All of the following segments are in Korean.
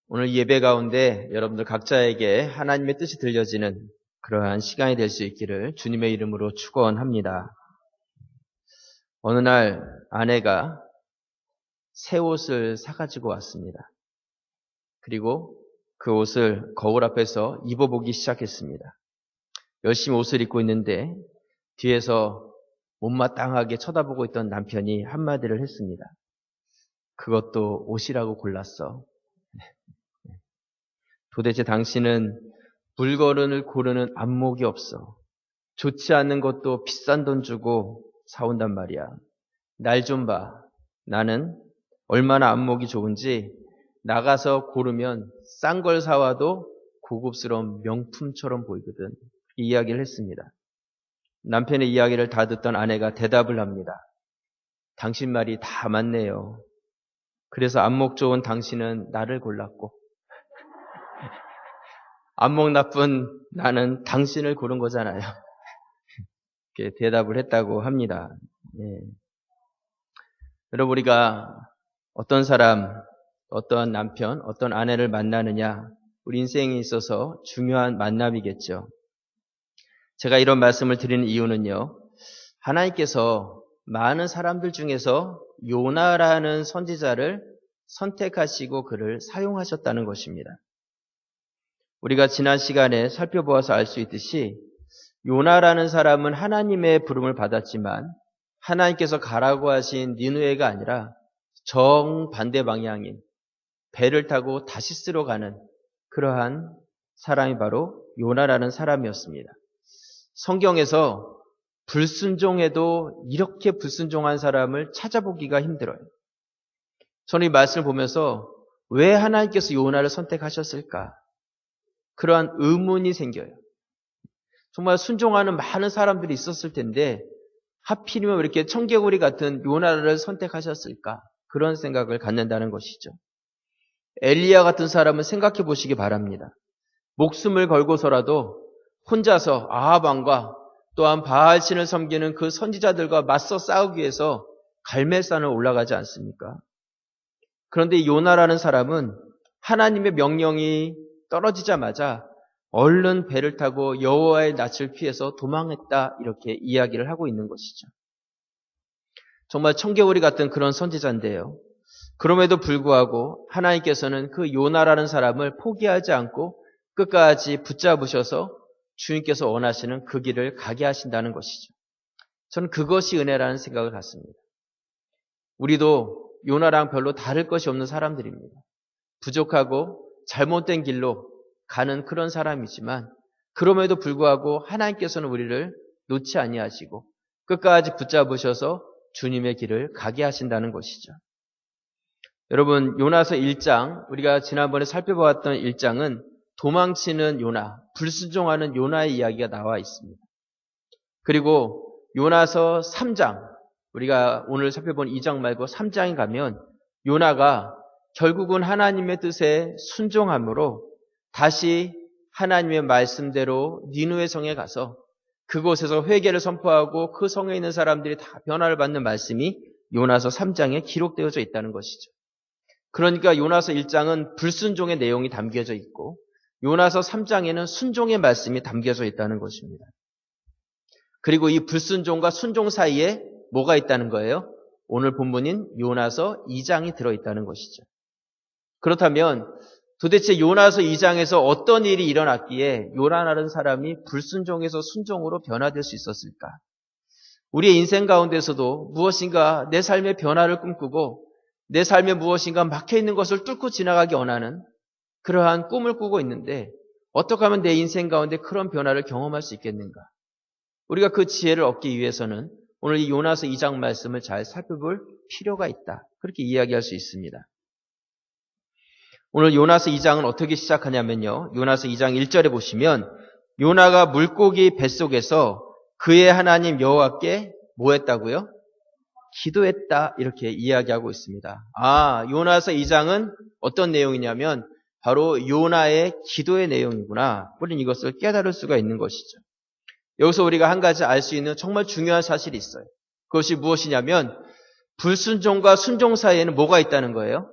오늘 예배 가운데 여러분들 각자에게 하나님의 뜻이 들려지는 그러한 시간이 될 수 있기를 주님의 이름으로 축원합니다. 어느 날 아내가 새 옷을 사가지고 왔습니다. 그리고 그 옷을 거울 앞에서 입어보기 시작했습니다. 열심히 옷을 입고 있는데 뒤에서 못마땅하게 쳐다보고 있던 남편이 한마디를 했습니다. 그것도 옷이라고 골랐어. 도대체 당신은 물건을 고르는 안목이 없어. 좋지 않은 것도 비싼 돈 주고 사온단 말이야. 날 좀 봐. 나는 얼마나 안목이 좋은지 나가서 고르면 싼 걸 사와도 고급스러운 명품처럼 보이거든. 이 이야기를 했습니다. 남편의 이야기를 다 듣던 아내가 대답을 합니다. 당신 말이 다 맞네요. 그래서 안목 좋은 당신은 나를 골랐고 안목 나쁜 나는 당신을 고른 거잖아요. 이렇게 대답을 했다고 합니다. 네. 여러분 우리가 어떤 사람, 어떤 남편, 어떤 아내를 만나느냐 우리 인생에 있어서 중요한 만남이겠죠. 제가 이런 말씀을 드리는 이유는요. 하나님께서 많은 사람들 중에서 요나라는 선지자를 선택하시고 그를 사용하셨다는 것입니다. 우리가 지난 시간에 살펴보아서 알 수 있듯이 요나라는 사람은 하나님의 부름을 받았지만 하나님께서 가라고 하신 니느웨가 아니라 정반대 방향인 배를 타고 다시스로 가는 그러한 사람이 바로 요나라는 사람이었습니다. 성경에서 불순종해도 이렇게 불순종한 사람을 찾아보기가 힘들어요. 저는 이 말씀을 보면서 왜 하나님께서 요나를 선택하셨을까? 그러한 의문이 생겨요. 정말 순종하는 많은 사람들이 있었을 텐데 하필이면 이렇게 청개구리 같은 요나를 선택하셨을까? 그런 생각을 갖는다는 것이죠. 엘리야 같은 사람은 생각해 보시기 바랍니다. 목숨을 걸고서라도 혼자서 아합 왕과 또한 바알신을 섬기는 그 선지자들과 맞서 싸우기 위해서 갈멜산을 올라가지 않습니까? 그런데 요나라는 사람은 하나님의 명령이 떨어지자마자 얼른 배를 타고 여호와의 낯을 피해서 도망했다, 이렇게 이야기를 하고 있는 것이죠. 정말 청개구리 같은 그런 선지자인데요. 그럼에도 불구하고 하나님께서는 그 요나라는 사람을 포기하지 않고 끝까지 붙잡으셔서 주님께서 원하시는 그 길을 가게 하신다는 것이죠. 저는 그것이 은혜라는 생각을 갖습니다. 우리도 요나랑 별로 다를 것이 없는 사람들입니다. 부족하고 잘못된 길로 가는 그런 사람이지만 그럼에도 불구하고 하나님께서는 우리를 놓지 아니하시고 끝까지 붙잡으셔서 주님의 길을 가게 하신다는 것이죠. 여러분, 요나서 1장, 우리가 지난번에 살펴보았던 1장은 도망치는 요나, 불순종하는 요나의 이야기가 나와 있습니다. 그리고 요나서 3장, 우리가 오늘 살펴본 2장 말고 3장에 가면 요나가 결국은 하나님의 뜻에 순종함으로 다시 하나님의 말씀대로 니느웨 성에 가서 그곳에서 회개를 선포하고 그 성에 있는 사람들이 다 변화를 받는 말씀이 요나서 3장에 기록되어져 있다는 것이죠. 그러니까 요나서 1장은 불순종의 내용이 담겨져 있고 요나서 3장에는 순종의 말씀이 담겨져 있다는 것입니다. 그리고 이 불순종과 순종 사이에 뭐가 있다는 거예요? 오늘 본문인 요나서 2장이 들어있다는 것이죠. 그렇다면 도대체 요나서 2장에서 어떤 일이 일어났기에 요나라는 사람이 불순종에서 순종으로 변화될 수 있었을까? 우리의 인생 가운데서도 무엇인가 내 삶의 변화를 꿈꾸고 내 삶에 무엇인가 막혀있는 것을 뚫고 지나가기 원하는 그러한 꿈을 꾸고 있는데 어떻게 하면 내 인생 가운데 그런 변화를 경험할 수 있겠는가? 우리가 그 지혜를 얻기 위해서는 오늘 이 요나서 2장 말씀을 잘 살펴볼 필요가 있다. 그렇게 이야기할 수 있습니다. 오늘 요나서 2장은 어떻게 시작하냐면요. 요나서 2장 1절에 보시면 요나가 물고기 뱃속에서 그의 하나님 여호와께 뭐 했다고요? 기도했다, 이렇게 이야기하고 있습니다. 요나서 2장은 어떤 내용이냐면 바로 요나의 기도의 내용이구나. 우리는 이것을 깨달을 수가 있는 것이죠. 여기서 우리가 한 가지 알 수 있는 정말 중요한 사실이 있어요. 그것이 무엇이냐면 불순종과 순종 사이에는 뭐가 있다는 거예요?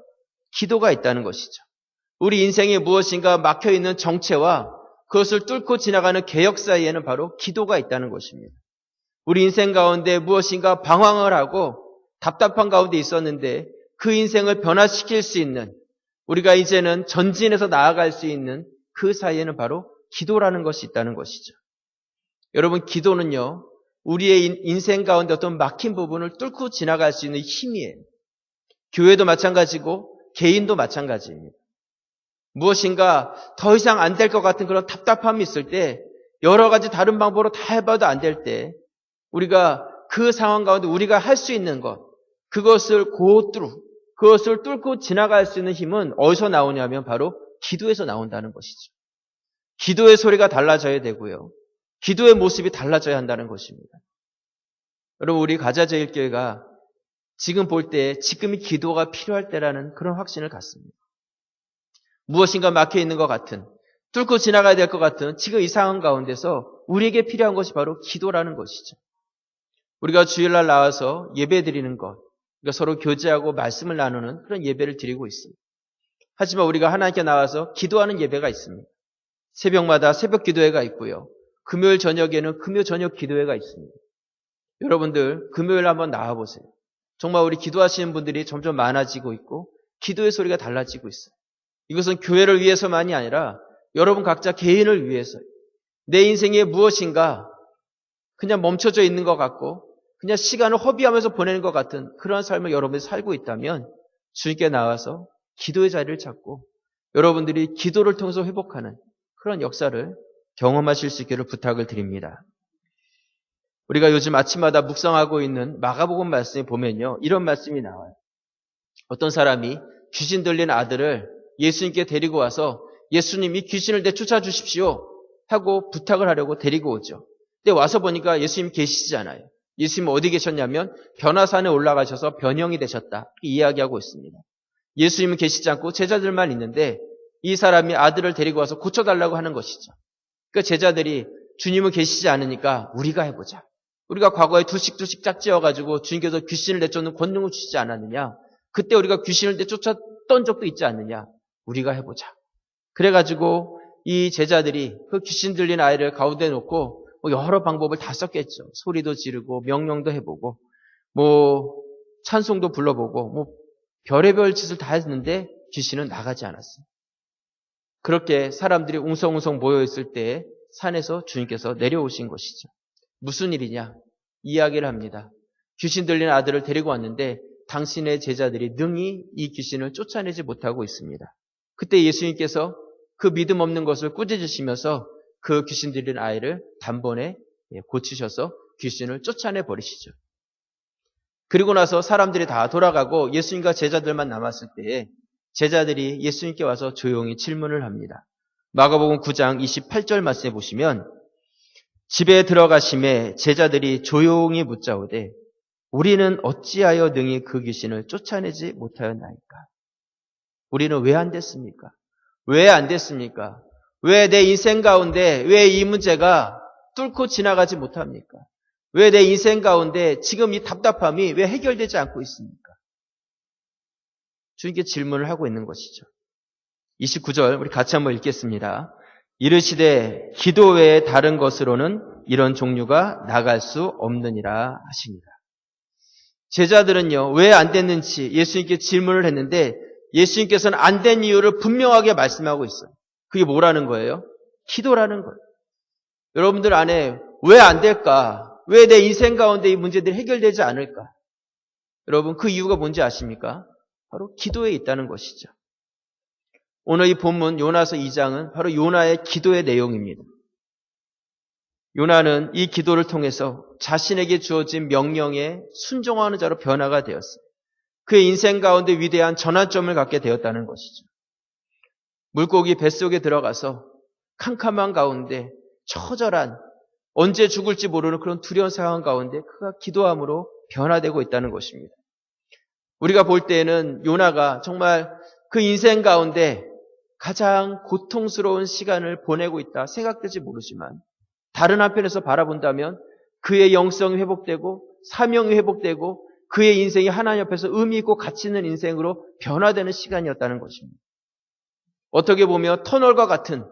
기도가 있다는 것이죠. 우리 인생에 무엇인가 막혀있는 정체와 그것을 뚫고 지나가는 개혁 사이에는 바로 기도가 있다는 것입니다. 우리 인생 가운데 무엇인가 방황을 하고 답답한 가운데 있었는데 그 인생을 변화시킬 수 있는, 우리가 이제는 전진해서 나아갈 수 있는 그 사이에는 바로 기도라는 것이 있다는 것이죠. 여러분, 기도는요, 우리의 인생 가운데 어떤 막힌 부분을 뚫고 지나갈 수 있는 힘이에요. 교회도 마찬가지고 개인도 마찬가지입니다. 무엇인가 더 이상 안 될 것 같은 그런 답답함이 있을 때, 여러 가지 다른 방법으로 다 해봐도 안 될 때, 우리가 그 상황 가운데 우리가 할 수 있는 것, 그것을 그것을 뚫고 지나갈 수 있는 힘은 어디서 나오냐면 바로 기도에서 나온다는 것이죠. 기도의 소리가 달라져야 되고요. 기도의 모습이 달라져야 한다는 것입니다. 여러분, 우리 가자제일교회가 지금 볼 때 지금이 기도가 필요할 때라는 그런 확신을 갖습니다. 무엇인가 막혀 있는 것 같은, 뚫고 지나가야 될 것 같은 지금 이 상황 가운데서 우리에게 필요한 것이 바로 기도라는 것이죠. 우리가 주일날 나와서 예배 드리는 것, 그러니까 서로 교제하고 말씀을 나누는 그런 예배를 드리고 있습니다. 하지만 우리가 하나님께 나와서 기도하는 예배가 있습니다. 새벽마다 새벽 기도회가 있고요. 금요일 저녁에는 금요 저녁 기도회가 있습니다. 여러분들 금요일 한번 나와보세요. 정말 우리 기도하시는 분들이 점점 많아지고 있고 기도의 소리가 달라지고 있어요. 이것은 교회를 위해서만이 아니라 여러분 각자 개인을 위해서요. 내 인생에 무엇인가 그냥 멈춰져 있는 것 같고 그냥 시간을 허비하면서 보내는 것 같은 그런 삶을 여러분이 살고 있다면 주님께 나와서 기도의 자리를 찾고 여러분들이 기도를 통해서 회복하는 그런 역사를 경험하실 수 있기를 부탁을 드립니다. 우리가 요즘 아침마다 묵상하고 있는 마가복음 말씀에 보면요, 이런 말씀이 나와요. 어떤 사람이 귀신 들린 아들을 예수님께 데리고 와서 예수님이 귀신을 내쫓아 주십시오 하고 부탁을 하려고 데리고 오죠. 근데 와서 보니까 예수님 계시잖아요. 예수님 어디 계셨냐면 변화산에 올라가셔서 변형이 되셨다. 이야기하고 있습니다. 예수님은 계시지 않고 제자들만 있는데 이 사람이 아들을 데리고 와서 고쳐달라고 하는 것이죠. 그러니까 제자들이 주님은 계시지 않으니까 우리가 해보자. 우리가 과거에 두씩 짝지어가지고 주님께서 귀신을 내쫓는 권능을 주시지 않았느냐. 그때 우리가 귀신을 내쫓았던 적도 있지 않느냐. 우리가 해보자. 그래가지고 이 제자들이 그 귀신 들린 아이를 가운데 놓고 여러 방법을 다 썼겠죠. 소리도 지르고 명령도 해보고 찬송도 불러보고 별의별 짓을 다 했는데 귀신은 나가지 않았어요. 그렇게 사람들이 웅성웅성 모여있을 때 산에서 주님께서 내려오신 것이죠. 무슨 일이냐? 이야기를 합니다. 귀신 들린 아들을 데리고 왔는데 당신의 제자들이 능히 이 귀신을 쫓아내지 못하고 있습니다. 그때 예수님께서 그 믿음 없는 것을 꾸짖으시면서 그 귀신 들린 아이를 단번에 고치셔서 귀신을 쫓아내 버리시죠. 그리고 나서 사람들이 다 돌아가고 예수님과 제자들만 남았을 때에 제자들이 예수님께 와서 조용히 질문을 합니다. 마가복음 9장 28절 말씀에 보시면 집에 들어가심에 제자들이 조용히 묻자오되 우리는 어찌하여 능히 그 귀신을 쫓아내지 못하였나이까? 우리는 왜 안 됐습니까? 왜 안 됐습니까? 왜 내 인생 가운데 왜 이 문제가 뚫고 지나가지 못합니까? 왜 내 인생 가운데 지금 이 답답함이 왜 해결되지 않고 있습니까? 주님께 질문을 하고 있는 것이죠. 29절 우리 같이 한번 읽겠습니다. 이르시되 기도 외에 다른 것으로는 이런 종류가 나갈 수 없느니라 하십니다. 제자들은요, 왜 안 됐는지 예수님께 질문을 했는데 예수님께서는 안 된 이유를 분명하게 말씀하고 있어요. 그게 뭐라는 거예요? 기도라는 거예요. 여러분들 안에 왜 안 될까? 왜 내 인생 가운데 이 문제들이 해결되지 않을까? 여러분 그 이유가 뭔지 아십니까? 바로 기도에 있다는 것이죠. 오늘 이 본문 요나서 2장은 바로 요나의 기도의 내용입니다. 요나는 이 기도를 통해서 자신에게 주어진 명령에 순종하는 자로 변화가 되었어요. 그의 인생 가운데 위대한 전환점을 갖게 되었다는 것이죠. 물고기 뱃속에 들어가서 캄캄한 가운데 처절한 언제 죽을지 모르는 그런 두려운 상황 가운데 그가 기도함으로 변화되고 있다는 것입니다. 우리가 볼 때에는 요나가 정말 그 인생 가운데 가장 고통스러운 시간을 보내고 있다 생각될지 모르지만 다른 한편에서 바라본다면 그의 영성이 회복되고 사명이 회복되고 그의 인생이 하나님 앞에서 의미 있고 가치 있는 인생으로 변화되는 시간이었다는 것입니다. 어떻게 보면 터널과 같은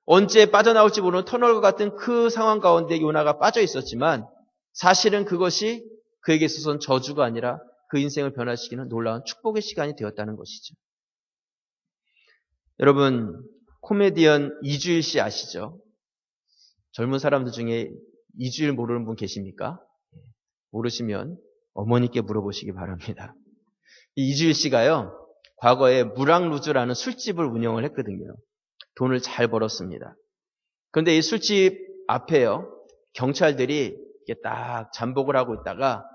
언제 빠져나올지 모르는 터널과 같은 그 상황 가운데 요나가 빠져 있었지만 사실은 그것이 그에게 있어서는 저주가 아니라 그 인생을 변화시키는 놀라운 축복의 시간이 되었다는 것이죠. 여러분 코미디언 이주일 씨 아시죠? 젊은 사람들 중에 이주일 모르는 분 계십니까? 모르시면 어머니께 물어보시기 바랍니다. 이 이주일 씨가요, 과거에 무랑루즈라는 술집을 운영을 했거든요. 돈을 잘 벌었습니다. 그런데 이 술집 앞에요, 경찰들이 이렇게 딱 잠복을 하고 있다가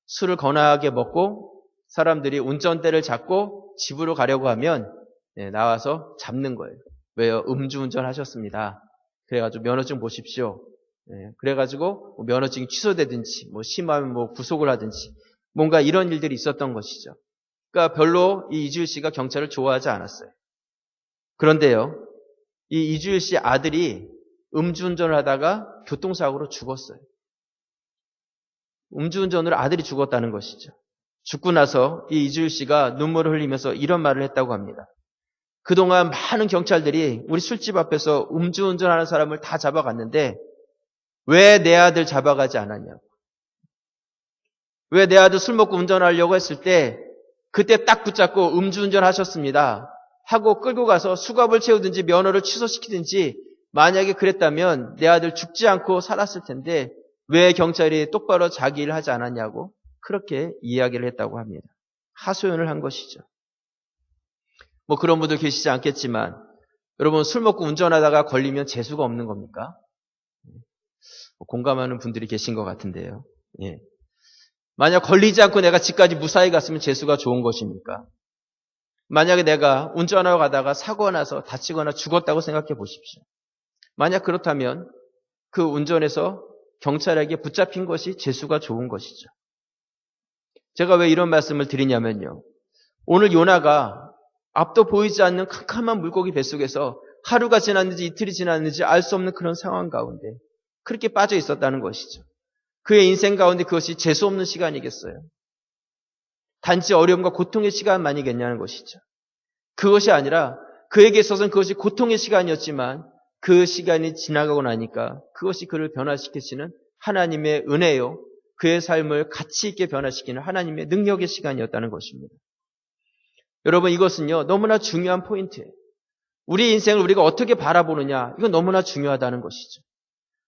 술을 거나하게 먹고 사람들이 운전대를 잡고 집으로 가려고 하면 나와서 잡는 거예요. 왜요? 음주운전 하셨습니다. 그래가지고 면허증 보십시오. 그래가지고 면허증이 취소되든지 심하면 구속을 하든지 뭔가 이런 일들이 있었던 것이죠. 그러니까 별로 이 이주일 씨가 경찰을 좋아하지 않았어요. 그런데요, 이 이주일 씨 아들이 음주운전을 하다가 교통사고로 죽었어요. 음주운전으로 아들이 죽었다는 것이죠. 죽고 나서 이 이주일 씨가 눈물을 흘리면서 이런 말을 했다고 합니다. 그동안 많은 경찰들이 우리 술집 앞에서 음주운전하는 사람을 다 잡아갔는데 왜 내 아들 잡아가지 않았냐고. 왜 내 아들 술 먹고 운전하려고 했을 때 그때 딱 붙잡고 음주운전 하셨습니다 하고 끌고 가서 수갑을 채우든지 면허를 취소시키든지 만약에 그랬다면 내 아들 죽지 않고 살았을 텐데 왜 경찰이 똑바로 자기 일을 하지 않았냐고 그렇게 이야기를 했다고 합니다. 하소연을 한 것이죠. 그런 분들 계시지 않겠지만 여러분 술 먹고 운전하다가 걸리면 재수가 없는 겁니까? 공감하는 분들이 계신 것 같은데요. 만약 걸리지 않고 내가 집까지 무사히 갔으면 재수가 좋은 것입니까? 만약에 내가 운전하고 가다가 사고가 나서 다치거나 죽었다고 생각해 보십시오. 만약 그렇다면 그 운전에서 경찰에게 붙잡힌 것이 재수가 좋은 것이죠. 제가 왜 이런 말씀을 드리냐면요. 오늘 요나가 앞도 보이지 않는 캄캄한 물고기 뱃속에서 하루가 지났는지 이틀이 지났는지 알 수 없는 그런 상황 가운데 그렇게 빠져 있었다는 것이죠. 그의 인생 가운데 그것이 재수 없는 시간이겠어요? 단지 어려움과 고통의 시간만이겠냐는 것이죠. 그것이 아니라 그에게 있어서는 그것이 고통의 시간이었지만 그 시간이 지나가고 나니까 그것이 그를 변화시키시는 하나님의 은혜요. 그의 삶을 가치 있게 변화시키는 하나님의 능력의 시간이었다는 것입니다. 여러분 이것은요. 너무나 중요한 포인트예요. 우리 인생을 우리가 어떻게 바라보느냐 이건 너무나 중요하다는 것이죠.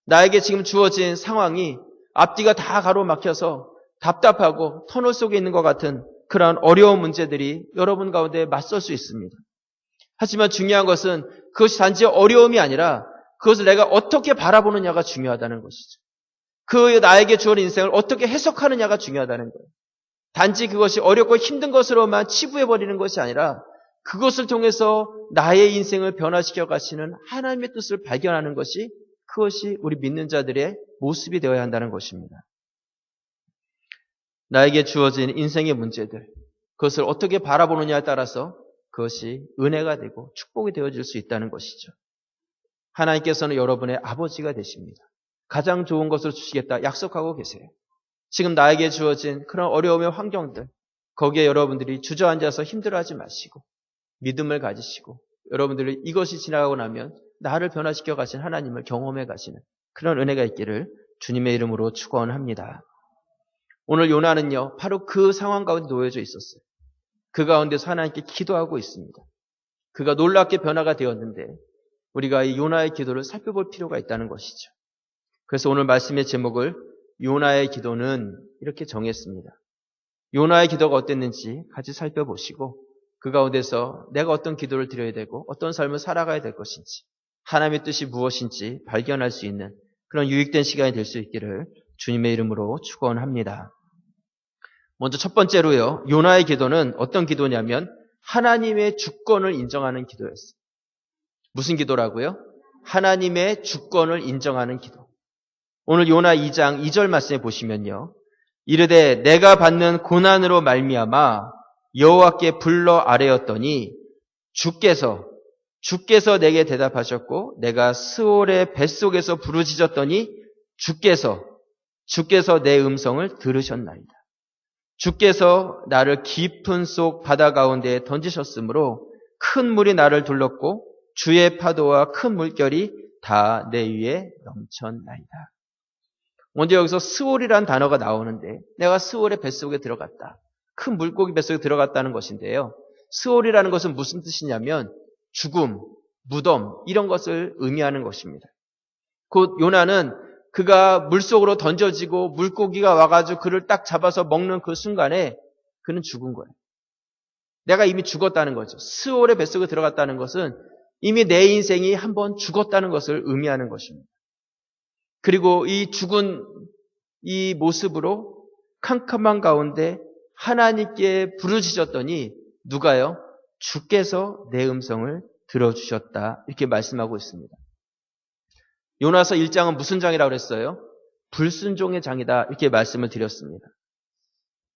나에게 지금 주어진 상황이 앞뒤가 다 가로막혀서 답답하고 터널 속에 있는 것 같은 그러한 어려운 문제들이 여러분 가운데 맞설 수 있습니다. 하지만 중요한 것은 그것이 단지 어려움이 아니라 그것을 내가 어떻게 바라보느냐가 중요하다는 것이죠. 그 나에게 주어진 인생을 어떻게 해석하느냐가 중요하다는 거예요. 단지 그것이 어렵고 힘든 것으로만 치부해버리는 것이 아니라 그것을 통해서 나의 인생을 변화시켜 가시는 하나님의 뜻을 발견하는 것이 그것이 우리 믿는 자들의 모습이 되어야 한다는 것입니다. 나에게 주어진 인생의 문제들, 그것을 어떻게 바라보느냐에 따라서 그것이 은혜가 되고 축복이 되어질 수 있다는 것이죠. 하나님께서는 여러분의 아버지가 되십니다. 가장 좋은 것을 주시겠다 약속하고 계세요. 지금 나에게 주어진 그런 어려움의 환경들, 거기에 여러분들이 주저앉아서 힘들어하지 마시고 믿음을 가지시고 여러분들이 이것이 지나가고 나면 나를 변화시켜 가신 하나님을 경험해 가시는 그런 은혜가 있기를 주님의 이름으로 축원합니다. 오늘 요나는요, 바로 그 상황 가운데 놓여져 있었어요. 그 가운데서 하나님께 기도하고 있습니다. 그가 놀랍게 변화가 되었는데 우리가 이 요나의 기도를 살펴볼 필요가 있다는 것이죠. 그래서 오늘 말씀의 제목을 요나의 기도는 이렇게 정했습니다. 요나의 기도가 어땠는지 같이 살펴보시고 그 가운데서 내가 어떤 기도를 드려야 되고 어떤 삶을 살아가야 될 것인지 하나님의 뜻이 무엇인지 발견할 수 있는 그런 유익된 시간이 될 수 있기를 주님의 이름으로 축원합니다. 먼저 첫 번째로요. 요나의 기도는 어떤 기도냐면 하나님의 주권을 인정하는 기도였어요. 무슨 기도라고요? 하나님의 주권을 인정하는 기도. 오늘 요나 2장 2절 말씀에 보시면요. 이르되 내가 받는 고난으로 말미암아 여호와께 불러 아뢰었더니 주께서 내게 대답하셨고 내가 스올의 뱃속에서 부르짖었더니 주께서 내 음성을 들으셨나이다. 주께서 나를 깊은 속 바다 가운데에 던지셨으므로 큰 물이 나를 둘렀고 주의 파도와 큰 물결이 다 내 위에 넘쳤나이다. 먼저 여기서 스올이라는 단어가 나오는데 내가 스올의 뱃속에 들어갔다. 큰 물고기 뱃속에 들어갔다는 것인데요. 스올이라는 것은 무슨 뜻이냐면 죽음, 무덤 이런 것을 의미하는 것입니다. 곧 요나는 그가 물속으로 던져지고 물고기가 와가지고 그를 딱 잡아서 먹는 그 순간에 그는 죽은 거예요. 내가 이미 죽었다는 거죠. 스올의 뱃속에 들어갔다는 것은 이미 내 인생이 한번 죽었다는 것을 의미하는 것입니다. 그리고 이 죽은 이 모습으로 캄캄한 가운데 하나님께 부르짖었더니 누가요? 주께서 내 음성을 들어주셨다. 이렇게 말씀하고 있습니다. 요나서 1장은 무슨 장이라고 그랬어요? 불순종의 장이다. 이렇게 말씀을 드렸습니다.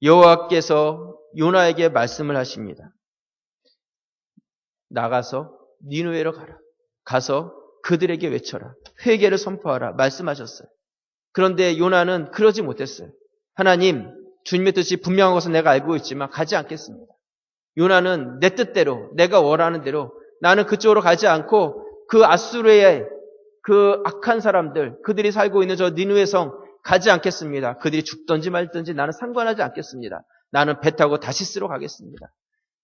여호와께서 요나에게 말씀을 하십니다. 나가서 니느웨로 가라. 가서 그들에게 외쳐라. 회개를 선포하라. 말씀하셨어요. 그런데 요나는 그러지 못했어요. 하나님, 주님의 뜻이 분명한 것은 내가 알고 있지만 가지 않겠습니다. 요나는 내 뜻대로, 내가 원하는 대로 나는 그쪽으로 가지 않고 그 아수르의 그 악한 사람들, 그들이 살고 있는 저 니느웨 성 가지 않겠습니다. 그들이 죽든지 말든지 나는 상관하지 않겠습니다. 나는 배 타고 다시스로 가겠습니다.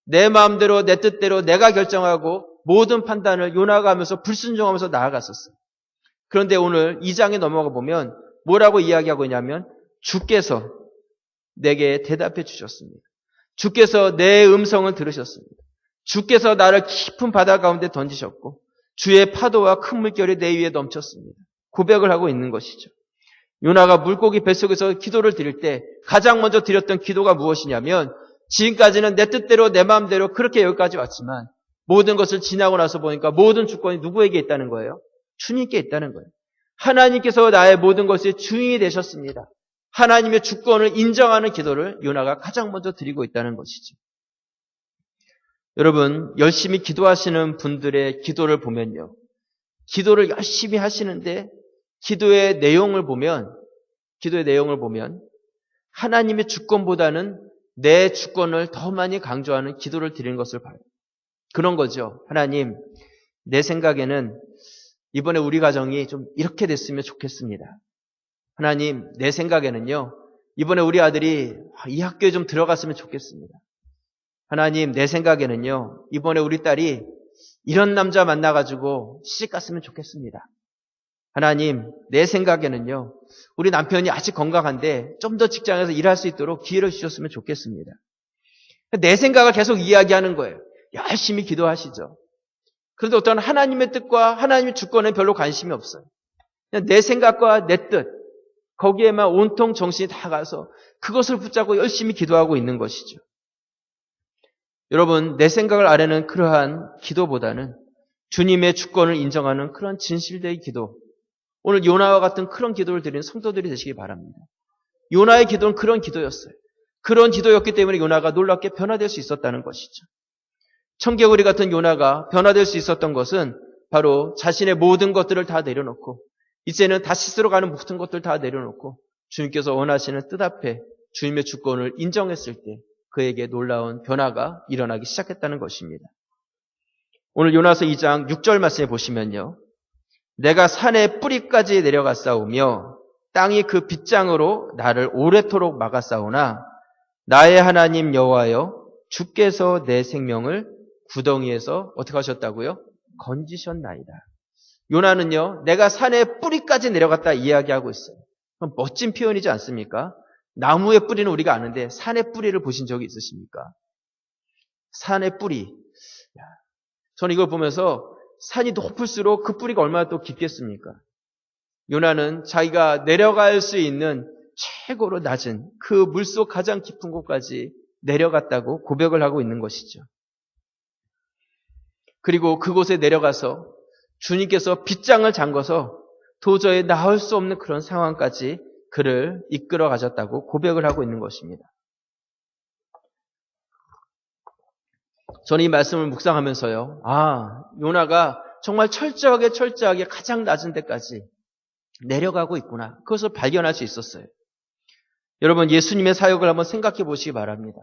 내 마음대로 내 뜻대로 내가 결정하고 모든 판단을 요나가 하면서 불순종하면서 나아갔었어요. 그런데 오늘 2장에 넘어가 보면 뭐라고 이야기하고 있냐면 주께서 내게 대답해 주셨습니다. 주께서 내 음성을 들으셨습니다. 주께서 나를 깊은 바다 가운데 던지셨고 주의 파도와 큰 물결이 내 위에 넘쳤습니다. 고백을 하고 있는 것이죠. 요나가 물고기 뱃속에서 기도를 드릴 때 가장 먼저 드렸던 기도가 무엇이냐면 지금까지는 내 뜻대로 내 마음대로 그렇게 여기까지 왔지만 모든 것을 지나고 나서 보니까 모든 주권이 누구에게 있다는 거예요? 주님께 있다는 거예요. 하나님께서 나의 모든 것의 주인이 되셨습니다. 하나님의 주권을 인정하는 기도를 요나가 가장 먼저 드리고 있다는 것이죠. 여러분, 열심히 기도하시는 분들의 기도를 보면요. 기도를 열심히 하시는데 기도의 내용을 보면 하나님의 주권보다는 내 주권을 더 많이 강조하는 기도를 드리는 것을 봐요. 그런 거죠. 하나님, 내 생각에는 이번에 우리 가정이 좀 이렇게 됐으면 좋겠습니다. 하나님, 내 생각에는요, 이번에 우리 아들이 이 학교에 좀 들어갔으면 좋겠습니다. 하나님, 내 생각에는요, 이번에 우리 딸이 이런 남자 만나가지고 시집 갔으면 좋겠습니다. 하나님, 내 생각에는요, 우리 남편이 아직 건강한데 좀 더 직장에서 일할 수 있도록 기회를 주셨으면 좋겠습니다. 내 생각을 계속 이야기하는 거예요. 열심히 기도하시죠. 그런데 어떤 하나님의 뜻과 하나님의 주권에 별로 관심이 없어요. 그냥 내 생각과 내 뜻, 거기에만 온통 정신이 다 가서 그것을 붙잡고 열심히 기도하고 있는 것이죠. 여러분, 내 생각을 아뢰는 그러한 기도보다는 주님의 주권을 인정하는 그런 진실된 기도, 오늘 요나와 같은 그런 기도를 드리는 성도들이 되시기 바랍니다. 요나의 기도는 그런 기도였어요. 그런 기도였기 때문에 요나가 놀랍게 변화될 수 있었다는 것이죠. 청개구리 같은 요나가 변화될 수 있었던 것은 바로 자신의 모든 것들을 다 내려놓고 이제는 다시 스스로 가는 모든 것들 다 내려놓고 주님께서 원하시는 뜻 앞에 주님의 주권을 인정했을 때 그에게 놀라운 변화가 일어나기 시작했다는 것입니다. 오늘 요나서 2장 6절 말씀에 보시면요. 내가 산의 뿌리까지 내려갔사오며 땅이 그 빗장으로 나를 오래도록 막았사오나 나의 하나님 여호와여 주께서 내 생명을 구덩이에서 어떻게 하셨다고요? 건지셨나이다. 요나는요, 내가 산의 뿌리까지 내려갔다 이야기하고 있어요. 멋진 표현이지 않습니까? 나무의 뿌리는 우리가 아는데 산의 뿌리를 보신 적이 있으십니까? 산의 뿌리. 저는 이걸 보면서 산이 높을수록 그 뿌리가 얼마나 또 깊겠습니까? 요나는 자기가 내려갈 수 있는 최고로 낮은 그 물속 가장 깊은 곳까지 내려갔다고 고백을 하고 있는 것이죠. 그리고 그곳에 내려가서 주님께서 빗장을 잠궈서 도저히 나올 수 없는 그런 상황까지 그를 이끌어 가셨다고 고백을 하고 있는 것입니다. 저는 이 말씀을 묵상하면서요. 요나가 정말 철저하게 가장 낮은 데까지 내려가고 있구나. 그것을 발견할 수 있었어요. 여러분, 예수님의 사역을 한번 생각해 보시기 바랍니다.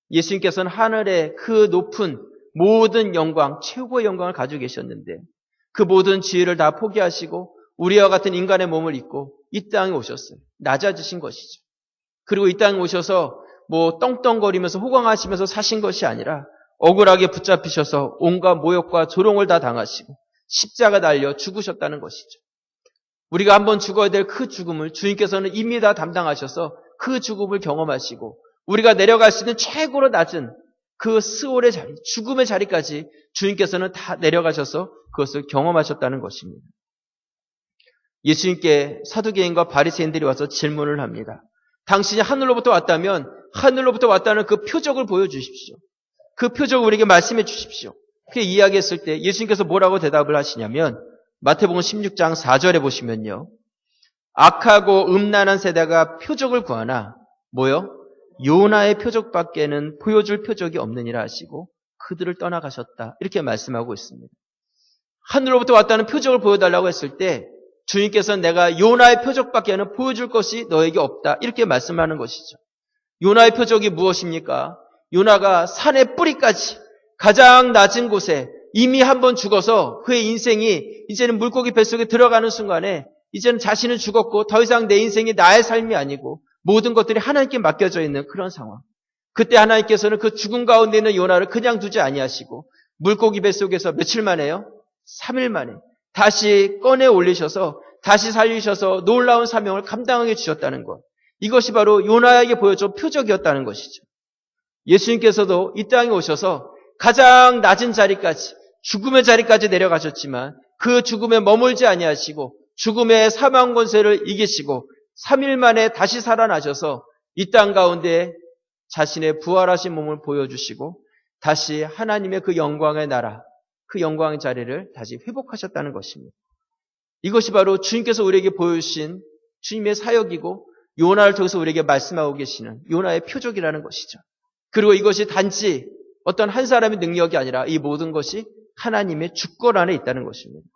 예수님께서는 하늘의 그 높은 모든 영광, 최고의 영광을 가지고 계셨는데 그 모든 지혜를 다 포기하시고 우리와 같은 인간의 몸을 입고 이 땅에 오셨어요. 낮아지신 것이죠. 그리고 이 땅에 오셔서 떵떵거리면서 호강하시면서 사신 것이 아니라 억울하게 붙잡히셔서 온갖 모욕과 조롱을 다 당하시고 십자가 달려 죽으셨다는 것이죠. 우리가 한번 죽어야 될 그 죽음을 주님께서는 이미 다 담당하셔서 그 죽음을 경험하시고 우리가 내려갈 수 있는 최고로 낮은 그 스올의 자리, 죽음의 자리까지 주님께서는 다 내려가셔서 그것을 경험하셨다는 것입니다. 예수님께 사두개인과 바리새인들이 와서 질문을 합니다. 당신이 하늘로부터 왔다면 하늘로부터 왔다는 그 표적을 보여주십시오. 그 표적을 우리에게 말씀해 주십시오. 그렇게 이야기했을 때 예수님께서 뭐라고 대답을 하시냐면 마태복음 16장 4절에 보시면요. 악하고 음란한 세대가 표적을 구하나 요나의 표적밖에는 보여줄 표적이 없느니라 하시고 그들을 떠나가셨다. 이렇게 말씀하고 있습니다. 하늘로부터 왔다는 표적을 보여달라고 했을 때 주님께서는 내가 요나의 표적밖에는 보여줄 것이 너에게 없다. 이렇게 말씀하는 것이죠. 요나의 표적이 무엇입니까? 요나가 산의 뿌리까지 가장 낮은 곳에 이미 한번 죽어서 그의 인생이 이제는 물고기 뱃속에 들어가는 순간에 이제는 자신은 죽었고 더 이상 내 인생이 나의 삶이 아니고 모든 것들이 하나님께 맡겨져 있는 그런 상황. 그때 하나님께서는 그 죽음 가운데 있는 요나를 그냥 두지 아니하시고 물고기 뱃속에서 며칠 만에요? 3일 만에 다시 꺼내 올리셔서 다시 살리셔서 놀라운 사명을 감당하게 주셨다는 것. 이것이 바로 요나에게 보여준 표적이었다는 것이죠. 예수님께서도 이 땅에 오셔서 가장 낮은 자리까지 죽음의 자리까지 내려가셨지만 그 죽음에 머물지 아니하시고 죽음의 사망 권세를 이기시고 3일 만에 다시 살아나셔서 이 땅 가운데 자신의 부활하신 몸을 보여주시고 다시 하나님의 그 영광의 나라, 그 영광의 자리를 다시 회복하셨다는 것입니다. 이것이 바로 주님께서 우리에게 보여주신 주님의 사역이고 요나를 통해서 우리에게 말씀하고 계시는 요나의 표적이라는 것이죠. 그리고 이것이 단지 어떤 한 사람의 능력이 아니라 이 모든 것이 하나님의 주권 안에 있다는 것입니다.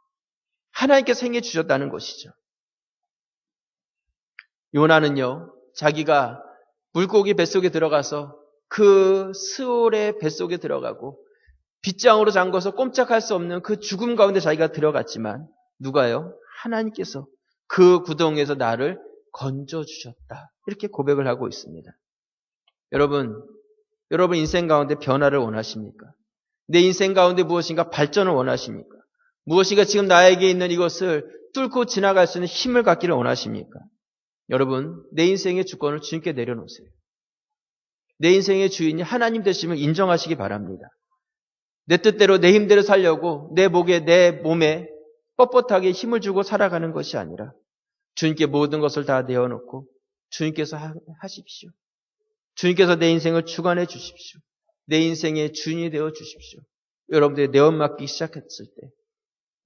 하나님께서 행해 주셨다는 것이죠. 요나는요, 자기가 물고기 뱃속에 들어가서 그 스올의 뱃속에 들어가고 빗장으로 잠궈서 꼼짝할 수 없는 그 죽음 가운데 자기가 들어갔지만 누가요? 하나님께서 그 구덩이에서 나를 건져주셨다. 이렇게 고백을 하고 있습니다. 여러분 인생 가운데 변화를 원하십니까? 내 인생 가운데 무엇인가 발전을 원하십니까? 무엇인가 지금 나에게 있는 이것을 뚫고 지나갈 수 있는 힘을 갖기를 원하십니까? 여러분, 내 인생의 주권을 주님께 내려놓으세요. 내 인생의 주인이 하나님 되심을 인정하시기 바랍니다. 내 뜻대로 내 힘대로 살려고 내 몸에 뻣뻣하게 힘을 주고 살아가는 것이 아니라 주님께 모든 것을 다 내어놓고 주님께서 하십시오. 주님께서 내 인생을 주관해 주십시오. 내 인생의 주인이 되어 주십시오. 여러분들이 내어 맡기 시작했을 때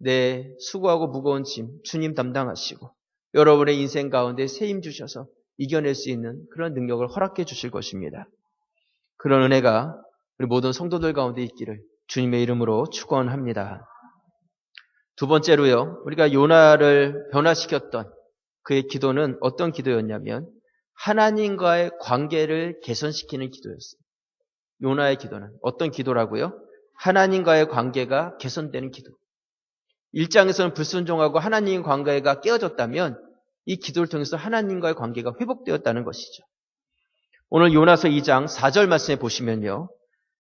내 수고하고 무거운 짐 주님 담당하시고 여러분의 인생 가운데 새 힘 주셔서 이겨낼 수 있는 그런 능력을 허락해 주실 것입니다. 그런 은혜가 우리 모든 성도들 가운데 있기를 주님의 이름으로 축원합니다. 두 번째로요, 우리가 요나를 변화시켰던 그의 기도는 어떤 기도였냐면 하나님과의 관계를 개선시키는 기도였어요. 요나의 기도는 어떤 기도라고요? 하나님과의 관계가 개선되는 기도. 1장에서는 불순종하고 하나님과의 관계가 깨어졌다면 이 기도를 통해서 하나님과의 관계가 회복되었다는 것이죠. 오늘 요나서 2장 4절 말씀에 보시면요.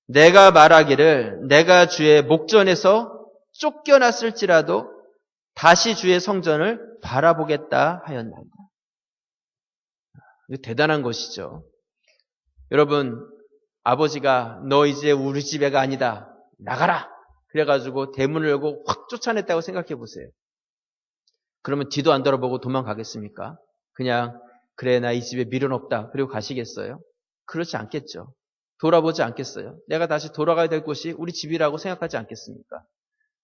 내가 말하기를 내가 주의 목전에서 쫓겨났을지라도 다시 주의 성전을 바라보겠다 하였나이다. 대단한 것이죠. 여러분, 아버지가 너 이제 우리 집 애가 아니다. 나가라. 그래가지고 대문을 열고 확 쫓아냈다고 생각해 보세요. 그러면 뒤도 안 돌아보고 도망가겠습니까? 그냥 그래 나 이 집에 미련 없다. 그리고 가시겠어요? 그렇지 않겠죠. 돌아보지 않겠어요. 내가 다시 돌아가야 될 곳이 우리 집이라고 생각하지 않겠습니까?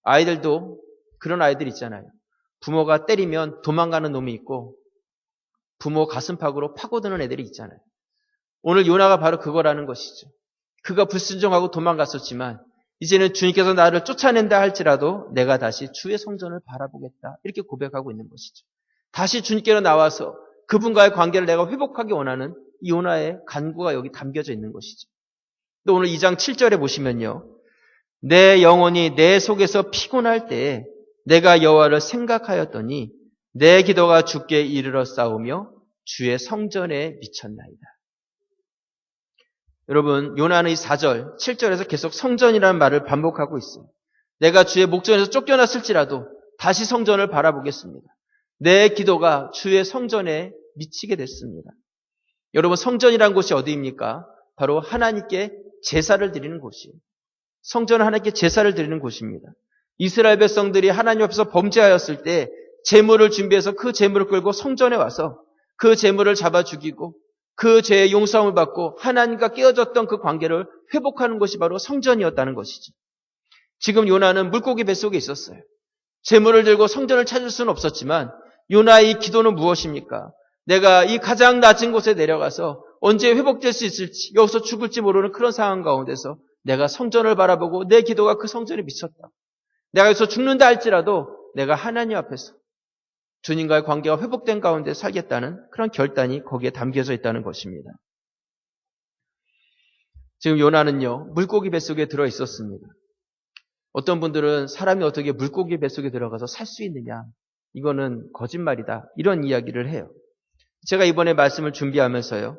아이들도 그런 아이들 있잖아요. 부모가 때리면 도망가는 놈이 있고 부모 가슴팍으로 파고드는 애들이 있잖아요. 오늘 요나가 바로 그거라는 것이죠. 그가 불순종하고 도망갔었지만 이제는 주님께서 나를 쫓아낸다 할지라도 내가 다시 주의 성전을 바라보겠다. 이렇게 고백하고 있는 것이죠. 다시 주님께로 나와서 그분과의 관계를 내가 회복하기 원하는 이 요나의 간구가 여기 담겨져 있는 것이죠. 또 오늘 2장 7절에 보시면요. 내 영혼이 내 속에서 피곤할 때에 내가 여호와를 생각하였더니 내 기도가 주께 이르러 싸우며 주의 성전에 미쳤나이다. 여러분, 요나는 이 4절, 7절에서 계속 성전이라는 말을 반복하고 있어요. 내가 주의 목전에서 쫓겨났을지라도 다시 성전을 바라보겠습니다. 내 기도가 주의 성전에 미치게 됐습니다. 여러분, 성전이란 곳이 어디입니까? 바로 하나님께 제사를 드리는 곳이에요. 성전은 하나님께 제사를 드리는 곳입니다. 이스라엘 백성들이 하나님 앞에서 범죄하였을 때 제물을 준비해서 그 제물을 끌고 성전에 와서 그 제물을 잡아 죽이고 그 죄의 용서함을 받고 하나님과 깨어졌던 그 관계를 회복하는 것이 바로 성전이었다는 것이죠. 지금 요나는 물고기 뱃속에 있었어요. 제물을 들고 성전을 찾을 수는 없었지만 요나의 기도는 무엇입니까? 내가 이 가장 낮은 곳에 내려가서 언제 회복될 수 있을지 여기서 죽을지 모르는 그런 상황 가운데서 내가 성전을 바라보고 내 기도가 그 성전에 미쳤다. 내가 여기서 죽는다 할지라도 내가 하나님 앞에서 주님과의 관계가 회복된 가운데 살겠다는 그런 결단이 거기에 담겨져 있다는 것입니다. 지금 요나는요, 물고기 뱃속에 들어 있었습니다. 어떤 분들은 사람이 어떻게 물고기 뱃속에 들어가서 살 수 있느냐, 이거는 거짓말이다, 이런 이야기를 해요. 제가 이번에 말씀을 준비하면서요,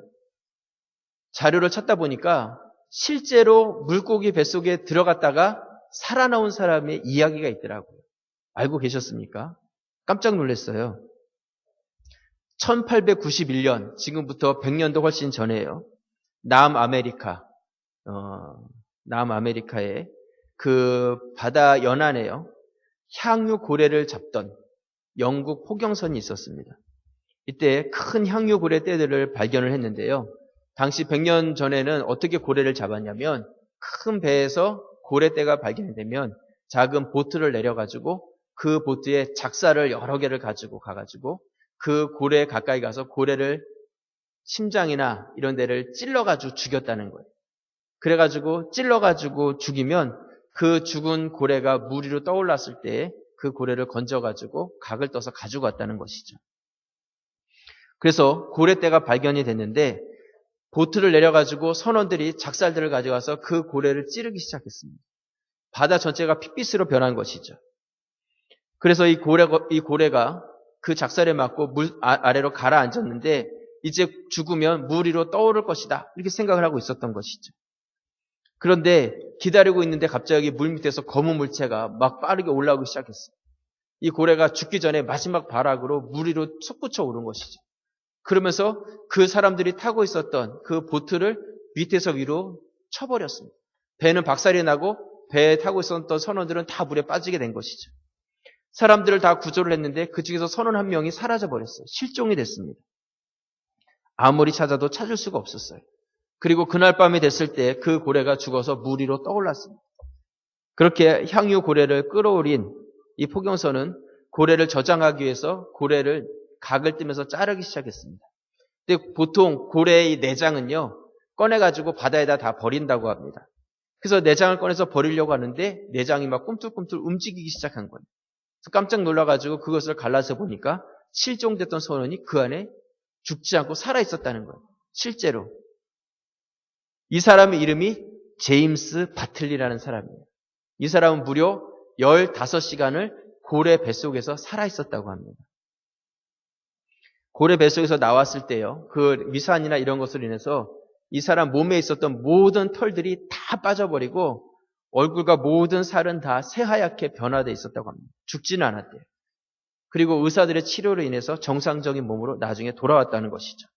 자료를 찾다 보니까 실제로 물고기 뱃속에 들어갔다가 살아나온 사람의 이야기가 있더라고요. 알고 계셨습니까? 깜짝 놀랐어요. 1891년, 지금부터 100년도 훨씬 전에요. 남아메리카의 그 바다 연안에요. 향유 고래를 잡던 영국 포경선이 있었습니다. 이때 큰 향유 고래 떼들을 발견을 했는데요. 당시 100년 전에는 어떻게 고래를 잡았냐면 큰 배에서 고래떼가 발견되면 작은 보트를 내려가지고 그 보트에 작사를 여러 개를 가지고 가가지고 그 고래 가까이 가서 고래를 심장이나 이런 데를 찔러가지고 죽였다는 거예요. 그래가지고 찔러가지고 죽이면 그 죽은 고래가 물 위로 떠올랐을 때 그 고래를 건져가지고 각을 떠서 가지고 왔다는 것이죠. 그래서 고래떼가 발견이 됐는데 보트를 내려가지고 선원들이 작살들을 가져가서 그 고래를 찌르기 시작했습니다. 바다 전체가 핏빛으로 변한 것이죠. 그래서 이 고래가 그 작살에 맞고 물 아래로 가라앉았는데 이제 죽으면 물 위로 떠오를 것이다. 이렇게 생각을 하고 있었던 것이죠. 그런데 기다리고 있는데 갑자기 물 밑에서 검은 물체가 막 빠르게 올라오기 시작했어요. 이 고래가 죽기 전에 마지막 발악으로 물 위로 솟구쳐 오른 것이죠. 그러면서 그 사람들이 타고 있었던 그 보트를 밑에서 위로 쳐버렸습니다. 배는 박살이 나고 배에 타고 있었던 선원들은 다 물에 빠지게 된 것이죠. 사람들을 다 구조를 했는데 그 중에서 선원 한 명이 사라져버렸어요. 실종이 됐습니다. 아무리 찾아도 찾을 수가 없었어요. 그리고 그날 밤이 됐을 때 그 고래가 죽어서 물 위로 떠올랐습니다. 그렇게 향유 고래를 끌어올린 이 포경선은 고래를 저장하기 위해서 고래를 각을 뜨면서 자르기 시작했습니다. 근데 보통 고래의 내장은요, 꺼내가지고 바다에다 다 버린다고 합니다. 그래서 내장을 꺼내서 버리려고 하는데 내장이 막 꿈틀꿈틀 움직이기 시작한 거예요. 그래서 깜짝 놀라가지고 그것을 갈라서 보니까 실종됐던 선원이 그 안에 죽지 않고 살아있었다는 거예요. 실제로. 이 사람의 이름이 제임스 바틀리라는 사람이에요. 이 사람은 무려 15시간을 고래 뱃속에서 살아있었다고 합니다. 고래 뱃속에서 나왔을 때요, 그 위산이나 이런 것으로 인해서 이 사람 몸에 있었던 모든 털들이 다 빠져버리고 얼굴과 모든 살은 다 새하얗게 변화되어 있었다고 합니다. 죽지는 않았대요. 그리고 의사들의 치료로 인해서 정상적인 몸으로 나중에 돌아왔다는 것이죠.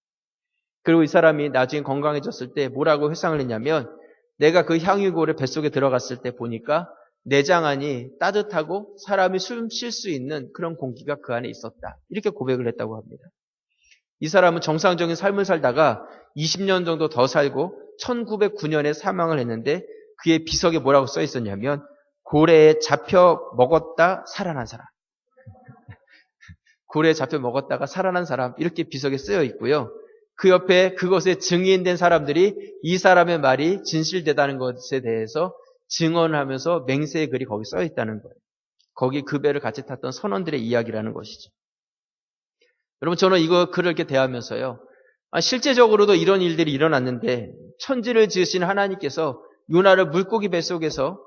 그리고 이 사람이 나중에 건강해졌을 때 뭐라고 회상을 했냐면 내가 그 향유고래 뱃속에 들어갔을 때 보니까 내장 안이 따뜻하고 사람이 숨 쉴 수 있는 그런 공기가 그 안에 있었다. 이렇게 고백을 했다고 합니다. 이 사람은 정상적인 삶을 살다가 20년 정도 더 살고 1909년에 사망을 했는데 그의 비석에 뭐라고 써 있었냐면 고래에 잡혀 먹었다 살아난 사람. 고래에 잡혀 먹었다가 살아난 사람 이렇게 비석에 쓰여 있고요. 그 옆에 그것에 증인된 사람들이 이 사람의 말이 진실되다는 것에 대해서 증언하면서 맹세의 글이 거기 써 있다는 거예요. 거기 그 배를 같이 탔던 선원들의 이야기라는 것이죠. 여러분 저는 이거 글을 이렇게 대하면서요. 실제적으로도 이런 일들이 일어났는데 천지를 지으신 하나님께서 요나를 물고기 뱃속에서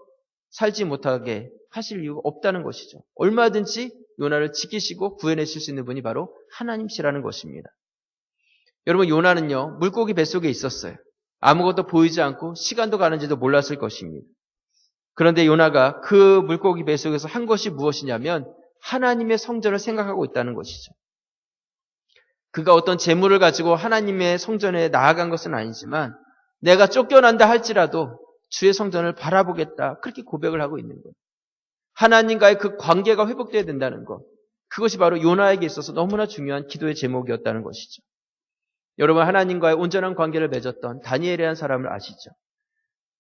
살지 못하게 하실 이유가 없다는 것이죠. 얼마든지 요나를 지키시고 구해내실 수 있는 분이 바로 하나님이시라는 것입니다. 여러분 요나는요 물고기 뱃속에 있었어요. 아무것도 보이지 않고 시간도 가는지도 몰랐을 것입니다. 그런데 요나가 그 물고기 뱃속에서 한 것이 무엇이냐면 하나님의 성전을 생각하고 있다는 것이죠. 그가 어떤 재물을 가지고 하나님의 성전에 나아간 것은 아니지만 내가 쫓겨난다 할지라도 주의 성전을 바라보겠다 그렇게 고백을 하고 있는 거예요. 하나님과의 그 관계가 회복되어야 된다는 것. 그것이 바로 요나에게 있어서 너무나 중요한 기도의 제목이었다는 것이죠. 여러분 하나님과의 온전한 관계를 맺었던 다니엘이라는 사람을 아시죠?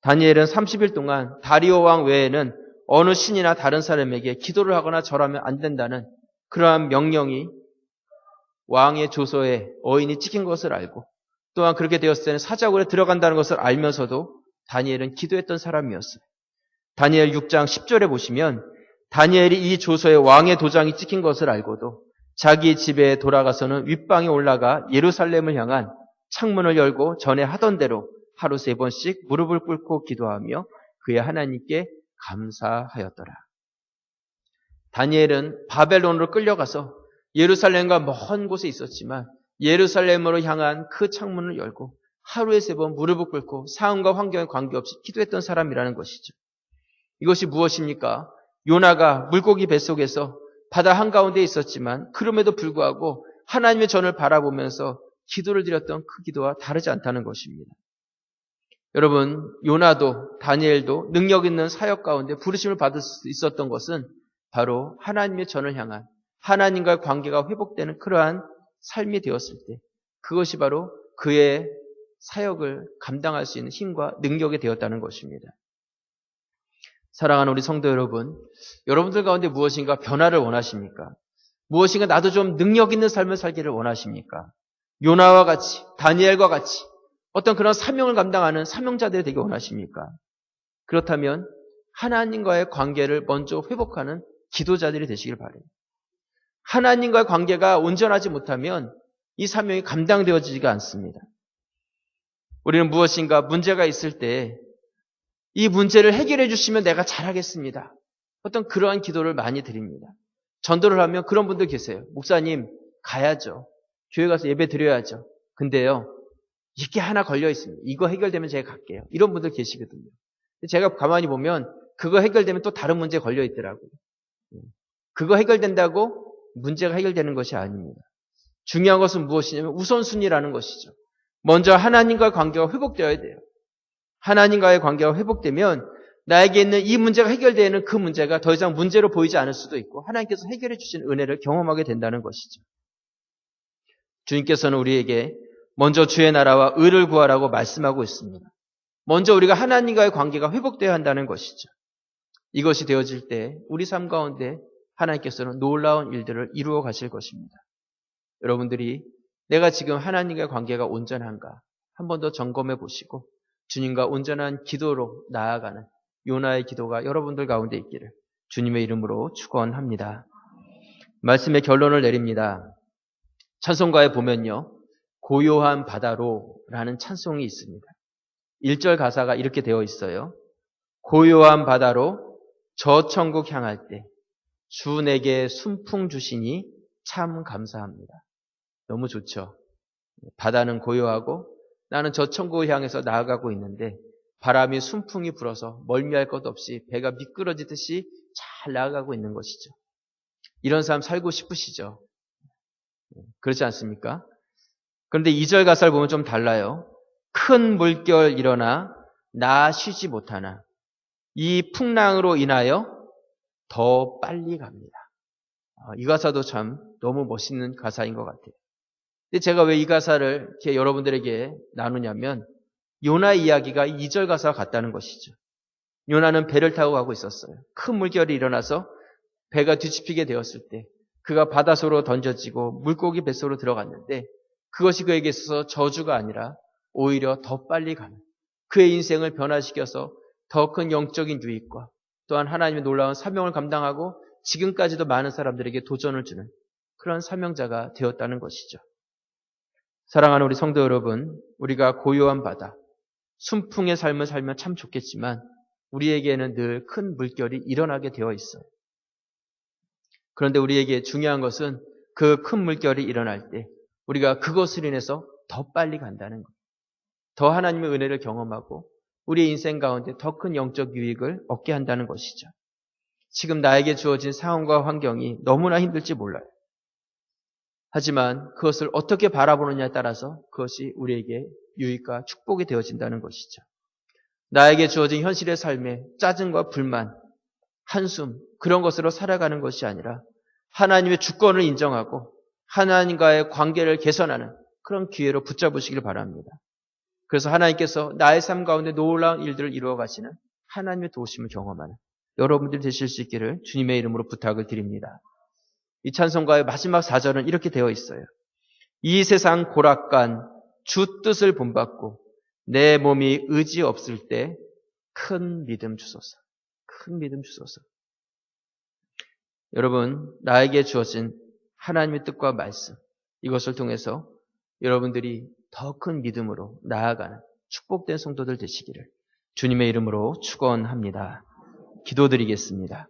다니엘은 30일 동안 다리오 왕 외에는 어느 신이나 다른 사람에게 기도를 하거나 절하면 안 된다는 그러한 명령이 왕의 조서에 어인이 찍힌 것을 알고 또한 그렇게 되었을 때는 사자굴에 들어간다는 것을 알면서도 다니엘은 기도했던 사람이었어요. 다니엘 6장 10절에 보시면 다니엘이 이 조서에 왕의 도장이 찍힌 것을 알고도 자기 집에 돌아가서는 윗방에 올라가 예루살렘을 향한 창문을 열고 전에 하던 대로 하루 3번씩 무릎을 꿇고 기도하며 그의 하나님께 감사하였더라. 다니엘은 바벨론으로 끌려가서 예루살렘과 먼 곳에 있었지만 예루살렘으로 향한 그 창문을 열고 하루에 3번 무릎을 꿇고 상황과 환경에 관계없이 기도했던 사람이라는 것이죠. 이것이 무엇입니까? 요나가 물고기 뱃속에서 바다 한가운데 있었지만 그럼에도 불구하고 하나님의 전을 바라보면서 기도를 드렸던 그 기도와 다르지 않다는 것입니다. 여러분 요나도 다니엘도 능력 있는 사역 가운데 부르심을 받을 수 있었던 것은 바로 하나님의 전을 향한 하나님과의 관계가 회복되는 그러한 삶이 되었을 때 그것이 바로 그의 사역을 감당할 수 있는 힘과 능력이 되었다는 것입니다. 사랑하는 우리 성도 여러분, 여러분들 가운데 무엇인가 변화를 원하십니까? 무엇인가 나도 좀 능력 있는 삶을 살기를 원하십니까? 요나와 같이, 다니엘과 같이 어떤 그런 사명을 감당하는 사명자들이 되기 원하십니까? 그렇다면 하나님과의 관계를 먼저 회복하는 기도자들이 되시길 바랍니다. 하나님과의 관계가 온전하지 못하면 이 사명이 감당되어지지가 않습니다. 우리는 무엇인가 문제가 있을 때 이 문제를 해결해 주시면 내가 잘하겠습니다. 어떤 그러한 기도를 많이 드립니다. 전도를 하면 그런 분들 계세요. 목사님, 가야죠. 교회 가서 예배 드려야죠. 근데요, 이게 하나 걸려 있습니다. 이거 해결되면 제가 갈게요. 이런 분들 계시거든요. 제가 가만히 보면 그거 해결되면 또 다른 문제 걸려 있더라고요. 그거 해결된다고 문제가 해결되는 것이 아닙니다. 중요한 것은 무엇이냐면 우선순위라는 것이죠. 먼저 하나님과의 관계가 회복되어야 돼요. 하나님과의 관계가 회복되면 나에게 있는 이 문제가 해결되는 그 문제가 더 이상 문제로 보이지 않을 수도 있고 하나님께서 해결해 주신 은혜를 경험하게 된다는 것이죠. 주님께서는 우리에게 먼저 주의 나라와 의를 구하라고 말씀하고 있습니다. 먼저 우리가 하나님과의 관계가 회복되어야 한다는 것이죠. 이것이 되어질 때 우리 삶 가운데 하나님께서는 놀라운 일들을 이루어 가실 것입니다. 여러분들이 내가 지금 하나님과의 관계가 온전한가 한 번 더 점검해 보시고 주님과 온전한 기도로 나아가는 요나의 기도가 여러분들 가운데 있기를 주님의 이름으로 축원합니다. 말씀의 결론을 내립니다. 찬송가에 보면요. 고요한 바다로라는 찬송이 있습니다. 1절 가사가 이렇게 되어 있어요. 고요한 바다로 저 천국 향할 때 주 내게 순풍 주시니 참 감사합니다. 너무 좋죠. 바다는 고요하고 나는 저 천국을 향해서 나아가고 있는데 바람이 순풍이 불어서 멀미할 것 없이 배가 미끄러지듯이 잘 나아가고 있는 것이죠. 이런 삶 살고 싶으시죠? 그렇지 않습니까? 그런데 2절 가사를 보면 좀 달라요. 큰 물결 일어나 나 쉬지 못하나 이 풍랑으로 인하여 더 빨리 갑니다. 이 가사도 참 너무 멋있는 가사인 것 같아요. 근데 제가 왜 이 가사를 이렇게 여러분들에게 나누냐면 요나의 이야기가 2절 가사와 같다는 것이죠. 요나는 배를 타고 가고 있었어요. 큰 물결이 일어나서 배가 뒤집히게 되었을 때 그가 바닷속으로 던져지고 물고기 뱃속으로 들어갔는데 그것이 그에게 있어서 저주가 아니라 오히려 더 빨리 가는 그의 인생을 변화시켜서 더 큰 영적인 유익과 또한 하나님의 놀라운 사명을 감당하고 지금까지도 많은 사람들에게 도전을 주는 그런 사명자가 되었다는 것이죠. 사랑하는 우리 성도 여러분, 우리가 고요한 바다, 순풍의 삶을 살면 참 좋겠지만 우리에게는 늘 큰 물결이 일어나게 되어 있어요. 그런데 우리에게 중요한 것은 그 큰 물결이 일어날 때 우리가 그것을 인해서 더 빨리 간다는 거예요. 더 하나님의 은혜를 경험하고 우리의 인생 가운데 더 큰 영적 유익을 얻게 한다는 것이죠. 지금 나에게 주어진 상황과 환경이 너무나 힘들지 몰라요. 하지만 그것을 어떻게 바라보느냐에 따라서 그것이 우리에게 유익과 축복이 되어진다는 것이죠. 나에게 주어진 현실의 삶에 짜증과 불만, 한숨 그런 것으로 살아가는 것이 아니라 하나님의 주권을 인정하고 하나님과의 관계를 개선하는 그런 기회로 붙잡으시길 바랍니다. 그래서 하나님께서 나의 삶 가운데 놀라운 일들을 이루어 가시는 하나님의 도우심을 경험하는 여러분들이 되실 수 있기를 주님의 이름으로 부탁을 드립니다. 이 찬송가의 마지막 4절은 이렇게 되어 있어요. 이 세상 고락간 주 뜻을 본받고 내 몸이 의지 없을 때 큰 믿음 주소서. 큰 믿음 주소서. 여러분, 나에게 주어진 하나님의 뜻과 말씀 이것을 통해서 여러분들이 더 큰 믿음으로 나아가는 축복된 성도들 되시기를 주님의 이름으로 축원합니다. 기도드리겠습니다.